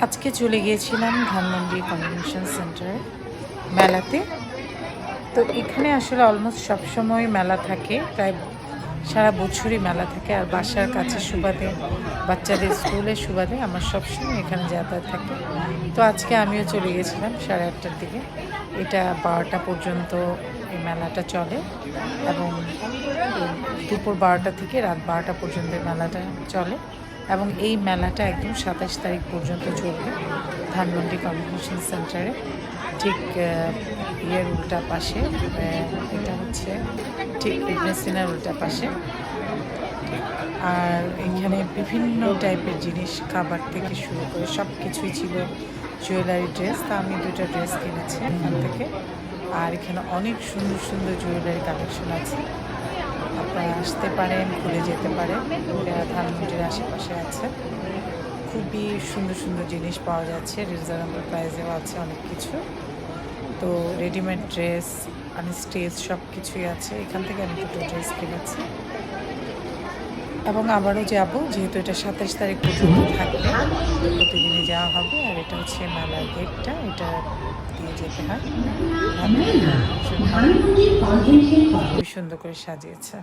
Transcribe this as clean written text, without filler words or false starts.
আজকে চলে গিয়েছিলাম ধানমন্ডি কনভেনশন সেন্টারে মেলাতে। তো এখানে আসলে অলমোস্ট সবসময় মেলা থাকে, প্রায় সারা বছরই মেলা থাকে। আর বাসার কাছে সুবাদে, বাচ্চাদের স্কুলের সুবাদে আমার সবসময় এখানে যাতায়াত থাকে। তো আজকে আমিও চলে গেছিলাম 8:30টার দিকে। এটা 12টা পর্যন্ত এই মেলাটা চলে এবং দুপুর 12টা থেকে রাত 12টা পর্যন্ত এই মেলাটা চলে এবং এই মেলাটা একদম 27 তারিখ পর্যন্ত চলবে ধানমন্ডি কনভেনশন সেন্টারে। ঠিক ইয়ের উল্টা পাশে, এটা হচ্ছে ঠিক ইবনে সিনার উল্টা পাশে। আর এখানে বিভিন্ন টাইপের জিনিস, খাবার থেকে শুরু করে সব কিছুই ছিল, জুয়েলারি ড্রেস। তা আমি 2টা ড্রেস কিনেছি এখান থেকে। আর এখানে অনেক সুন্দর সুন্দর জুয়েলারি কালেকশন আছে, আপনারা আসতে পারেন, ঘুরে যেতে পারেন। ধানমন্ডির আশেপাশে আছে, খুবই সুন্দর সুন্দর জিনিস পাওয়া যাচ্ছে, রিজনেবল প্রাইসেও আছে অনেক কিছু। তো রেডিমেড ড্রেস, আনস্টেজ সব কিছুই আছে। এখান থেকে আমি 2টো ড্রেস কিনেছি এবং আবারও যাব, যেহেতু এটা 27 তারিখ পর্যন্ত থাকবে, প্রতিদিনই যাওয়া হবে। আর এটা হচ্ছে মেলার গেটটা, এটা দিয়ে যেতে হয়। খুবই সুন্দর করে সাজিয়েছে।